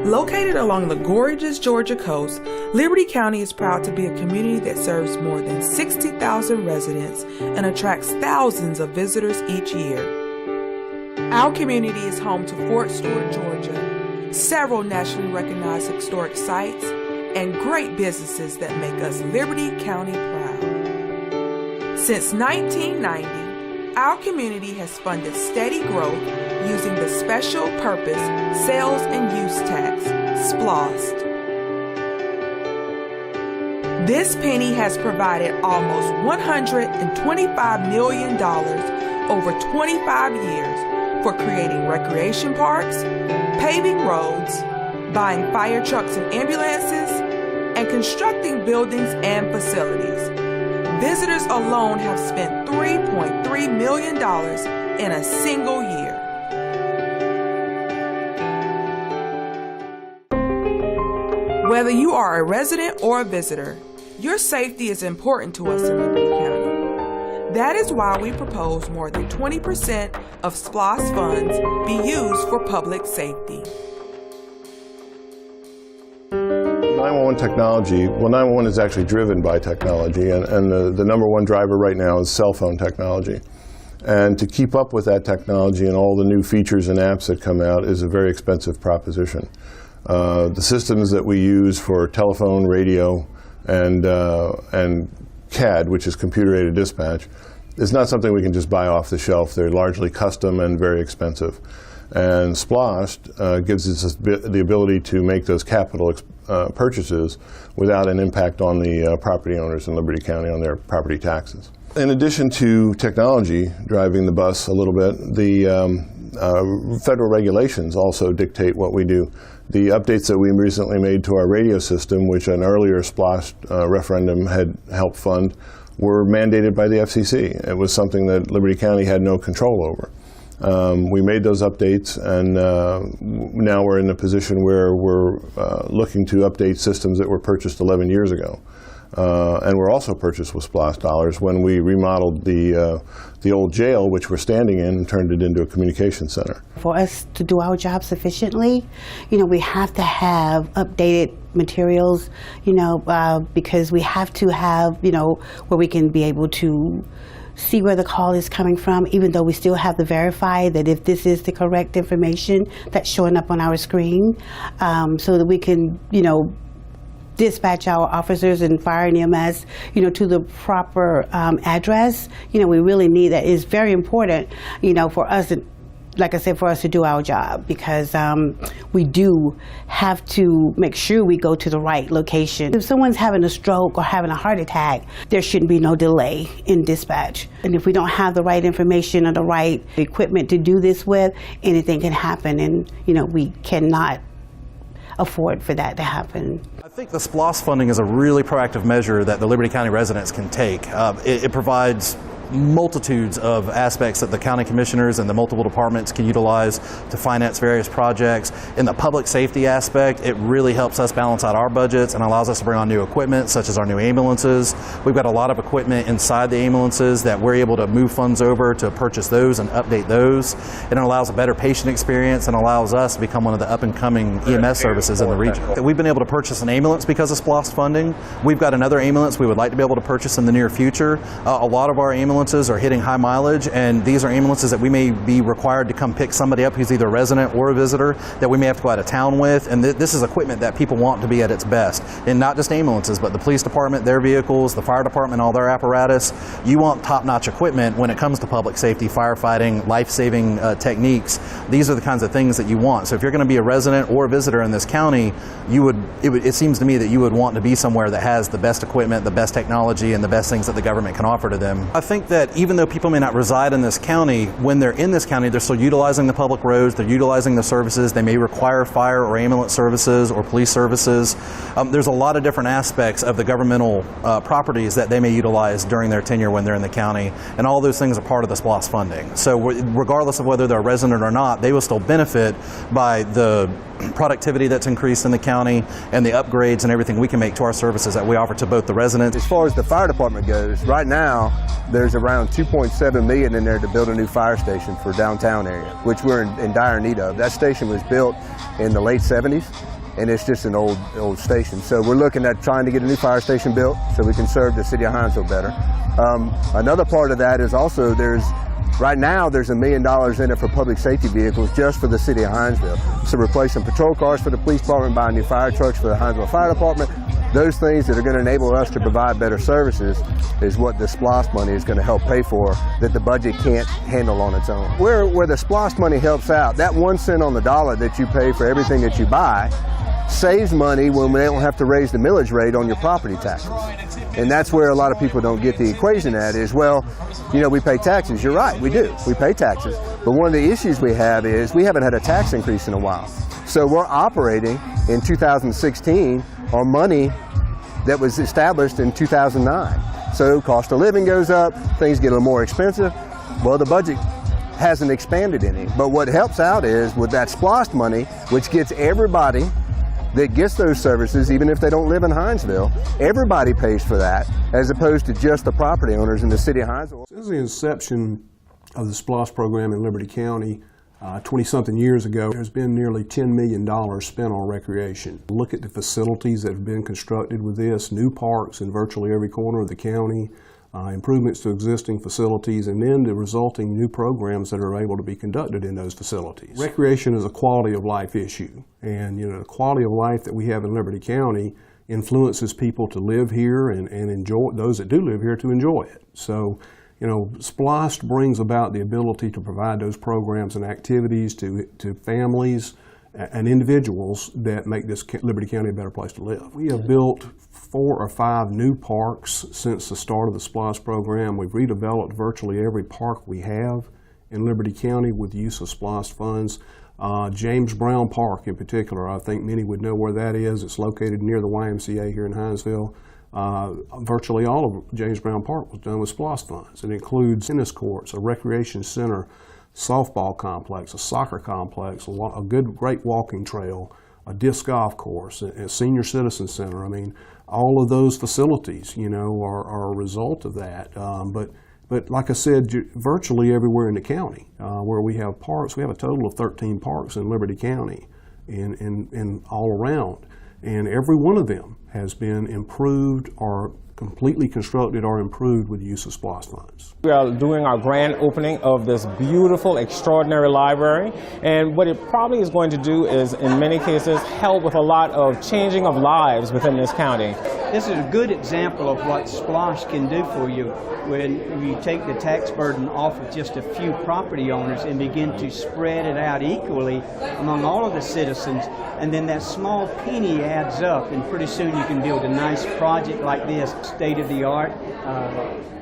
Located along the gorgeous Georgia coast, Liberty County is proud to be a community that serves more than 60,000 residents and attracts thousands of visitors each year. Our community is home to Fort Stewart, Georgia, several nationally recognized historic sites, and great businesses that make us Liberty County proud. Since 1990, our community has funded steady growth using the Special Purpose Sales and Use Tax, SPLOST. This penny has provided almost $125 million over 25 years for creating recreation parks, paving roads, buying fire trucks and ambulances, and constructing buildings and facilities. Visitors alone have spent $3.3 million in a single year. Whether you are a resident or a visitor, your safety is important to us in Liberty County. That is why we propose more than 20% of SPLOST funds be used for public safety. 911 technology, well, 911 is actually driven by technology, and the number one driver right now is cell phone technology. And to keep up with that technology and all the new features and apps that come out is a very expensive proposition. The systems that we use for telephone, radio, and CAD, which is computer-aided dispatch, is not something we can just buy off the shelf. They're largely custom and very expensive. And SPLOST gives us the ability to make those capital purchases without an impact on the property owners in Liberty County on their property taxes. In addition to technology driving the bus a little bit, the federal regulations also dictate what we do. The updates that we recently made to our radio system, which an earlier SPLOST referendum had helped fund, were mandated by the FCC. It was something that Liberty County had no control over. We made those updates, and now we're in a position where we're looking to update systems that were purchased 11 years ago. And were also purchased with SPLOST dollars when we remodeled the old jail, which we're standing in, and turned it into a communication center. For us to do our job sufficiently, we have to have updated materials, because we have to have, where we can be able to see where the call is coming from, even though we still have to verify that if this is the correct information that's showing up on our screen, so that we can, dispatch our officers and fire and EMS, to the proper address. We really need that. It's very important, for us to, like I said, for us to do our job, because we do have to make sure we go to the right location. If someone's having a stroke or having a heart attack, there shouldn't be no delay in dispatch. And if we don't have the right information or the right equipment to do this with, anything can happen, and we cannot afford for that to happen. I think the SPLOST funding is a really proactive measure that the Liberty County residents can take. It provides multitudes of aspects that the county commissioners and the multiple departments can utilize to finance various projects. In the public safety aspect, it really helps us balance out our budgets and allows us to bring on new equipment, such as our new ambulances. We've got a lot of equipment inside the ambulances that we're able to move funds over to purchase those and update those. And it allows a better patient experience and allows us to become one of the up-and-coming EMS services in the region. We've been able to purchase an ambulance because of SPLOST funding. We've got another ambulance we would like to be able to purchase in the near future. A lot of our ambulances are hitting high mileage, and these are ambulances that we may be required to come pick somebody up who's either a resident or a visitor that we may have to go out of town with. And this is equipment that people want to be at its best. And not just ambulances, but the police department, their vehicles, the fire department, all their apparatus. You want top-notch equipment when it comes to public safety, firefighting, life-saving techniques. These are the kinds of things that you want. So if you're going to be a resident or a visitor in this county, it seems to me that you would want to be somewhere that has the best equipment, the best technology, and the best things that the government can offer to them. I think that even though people may not reside in this county, when they're in this county, they're still utilizing the public roads, they're utilizing the services. They may require fire or ambulance services or police services. There's a lot of different aspects of the governmental properties that they may utilize during their tenure when they're in the county, and all those things are part of the SPLOST funding. So regardless of whether they're a resident or not, they will still benefit by the productivity that's increased in the county and the upgrades and everything we can make to our services that we offer to both the residents. As far as the fire department goes, right now there's there's around $2.7 million in there to build a new fire station for downtown area, which we're in dire need of. That station was built in the late 70s, and it's just an old station. So we're looking at trying to get a new fire station built so we can serve the city of Hinesville better. Another part of that is also right now there's $1 million in it for public safety vehicles just for the city of Hinesville. So replacing patrol cars for the police department, buying new fire trucks for the Hinesville Fire Department. Those things that are going to enable us to provide better services is what the SPLOST money is going to help pay for that the budget can't handle on its own. Where the SPLOST money helps out, that 1 cent on the dollar that you pay for everything that you buy saves money when they don't have to raise the millage rate on your property taxes. And that's where a lot of people don't get the equation at is, well, you know, we pay taxes. You're right, we do. We pay taxes. But one of the issues we have is we haven't had a tax increase in a while. So we're operating in 2016 on money that was established in 2009. So cost of living goes up, things get a little more expensive. Well, the budget hasn't expanded any. But what helps out is with that SPLOST money, which gets everybody that gets those services, even if they don't live in Hinesville, everybody pays for that, as opposed to just the property owners in the city of Hinesville. Since the inception of the SPLOST program in Liberty County 20-something years ago, there's been nearly $10 million spent on recreation. Look at the facilities that have been constructed with this, new parks in virtually every corner of the county, improvements to existing facilities, and then the resulting new programs that are able to be conducted in those facilities. Recreation is a quality of life issue, and you know, the quality of life that we have in Liberty County influences people to live here and enjoy, those that do live here to enjoy it. So, you know, SPLOST brings about the ability to provide those programs and activities to families and individuals that make this Liberty County a better place to live. We have built 4 or 5 new parks since the start of the SPLOST program. We've redeveloped virtually every park we have in Liberty County with the use of SPLOST funds. James Brown Park in particular, I think many would know where that is. It's located near the YMCA here in Hinesville. Virtually all of James Brown Park was done with SPLOST funds. It includes tennis courts, a recreation center, softball complex, a soccer complex, a great walking trail, a disc golf course, a senior citizen center. I mean, all of those facilities, you know, are a result of that. But like I said, virtually everywhere in the county where we have parks, we have a total of 13 parks in Liberty County and all around. And every one of them has been improved or completely constructed or improved with the use of SPLOST funds. We are doing our grand opening of this beautiful, extraordinary library, and what it probably is going to do is, in many cases, help with a lot of changing of lives within this county. This is a good example of what SPLOST can do for you when you take the tax burden off of just a few property owners and begin to spread it out equally among all of the citizens, and then that small penny adds up, and pretty soon you can build a nice project like this. State-of-the-art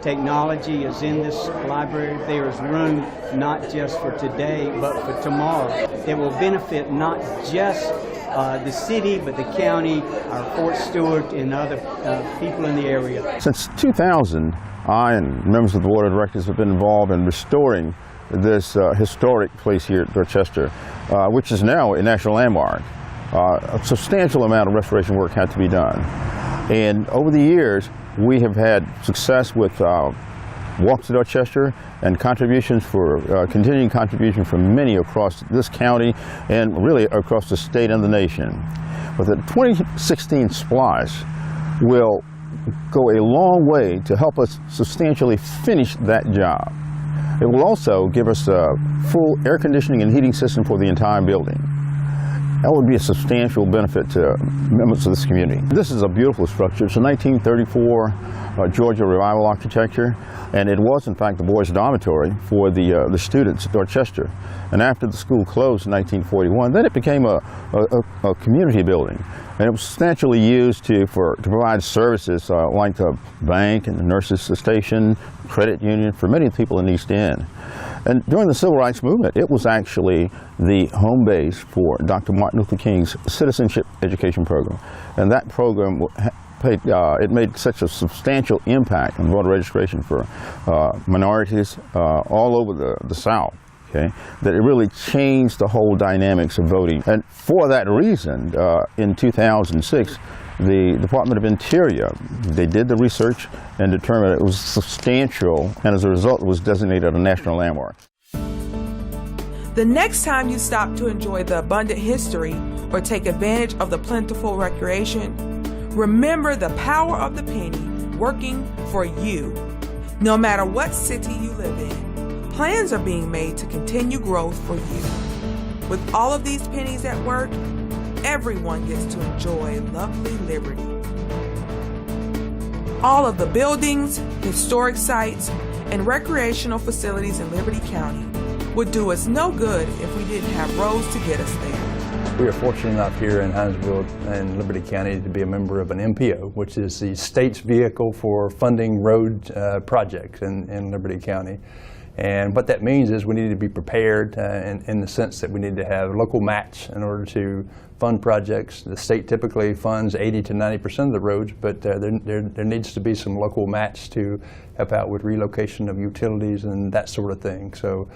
technology is in this library. There is room not just for today, but for tomorrow. It will benefit not just the city, but the county, our Fort Stewart, and other people in the area. Since 2000, I and members of the Board of Directors have been involved in restoring this historic place here at Dorchester, which is now a national landmark. A substantial amount of restoration work had to be done. And over the years, we have had success with walks to Dorchester and contributions for, continuing contribution from many across this county and really across the state and the nation. But the 2016 SPLOST will go a long way to help us substantially finish that job. It will also give us a full air conditioning and heating system for the entire building. That would be a substantial benefit to members of this community. This is a beautiful structure. It's a 1934 Georgia Revival architecture, and it was, in fact, the boys' dormitory for the students at Dorchester. And after the school closed in 1941, then it became a community building. And it was substantially used to provide services like the bank and the nurses' station, credit union, for many people in East End. And during the Civil Rights Movement, it was actually the home base for Dr. Martin Luther King's citizenship education program. And that program it made such a substantial impact on voter registration for minorities all over the South. okay, that it really changed the whole dynamics of voting. And for that reason, in 2006, the Department of Interior, they did the research and determined it was substantial, and as a result, it was designated a national landmark. The next time you stop to enjoy the abundant history or take advantage of the plentiful recreation, remember the power of the penny working for you. No matter what city you live in, plans are being made to continue growth for you. With all of these pennies at work, everyone gets to enjoy lovely Liberty. All of the buildings, historic sites, and recreational facilities in Liberty County would do us no good if we didn't have roads to get us there. We are fortunate enough here in Hinesville and Liberty County to be a member of an MPO, which is the state's vehicle for funding road projects in Liberty County. And what that means is we need to be prepared in the sense that we need to have local match in order to fund projects. The state typically funds 80 to 90% of the roads, but there needs to be some local match to help out with relocation of utilities and that sort of thing. So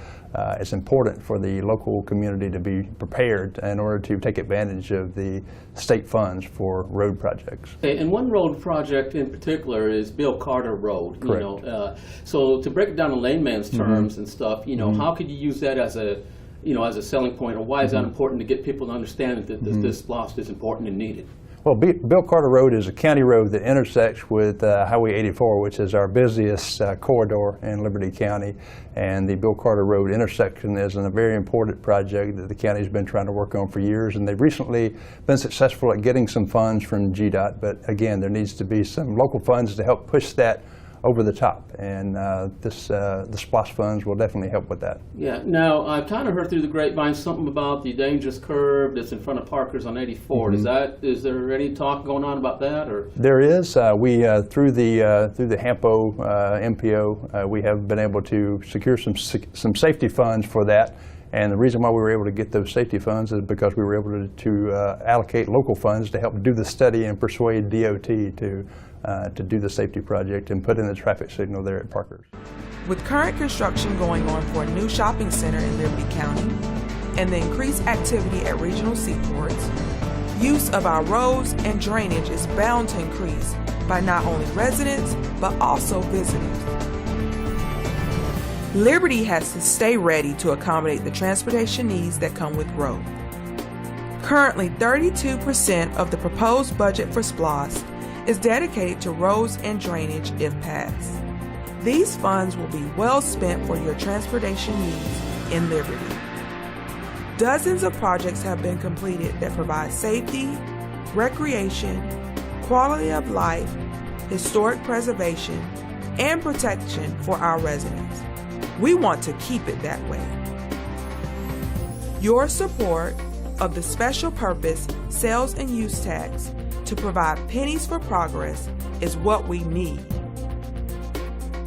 it's important for the local community to be prepared in order to take advantage of the state funds for road projects. And one road project in particular is Bill Carter Road. Correct. You know, so to break it down in layman's terms and stuff, you know, how could you use that as a as a selling point, or why is that important to get people to understand that this SPLOST is important and needed? Well, Bill Carter Road is a county road that intersects with Highway 84, which is our busiest corridor in Liberty County. And the Bill Carter Road intersection is a very important project that the county's been trying to work on for years. And they've recently been successful at getting some funds from GDOT. But again, there needs to be some local funds to help push that over the top, and the SPLOST funds will definitely help with that. Yeah. Now, I've kind of heard through the grapevine something about the dangerous curve that's in front of Parker's on 84. Is there any talk going on about that, or? There is. We through the HAMPO MPO, we have been able to secure some safety funds for that. And the reason why we were able to get those safety funds is because we were able to allocate local funds to help do the study and persuade DOT to do the safety project and put in the traffic signal there at Parker's. With current construction going on for a new shopping center in Liberty County and the increased activity at regional seaports, use of our roads and drainage is bound to increase by not only residents but also visitors. Liberty has to stay ready to accommodate the transportation needs that come with growth. Currently, 32% of the proposed budget for SPLOST is dedicated to roads and drainage if passed. These funds will be well spent for your transportation needs in Liberty. Dozens of projects have been completed that provide safety, recreation, quality of life, historic preservation, and protection for our residents. We want to keep it that way. Your support of the special purpose sales and use tax to provide pennies for progress is what we need.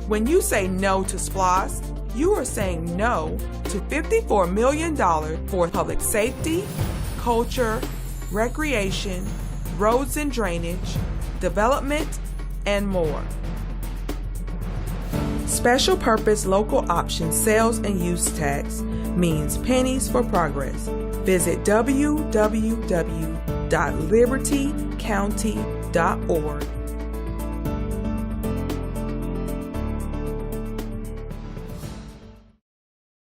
When you say no to SPLOST, you are saying no to $54 million for public safety, culture, recreation, roads and drainage, development, and more. Special purpose local option sales and use tax means pennies for progress. Visit www.libertycounty.org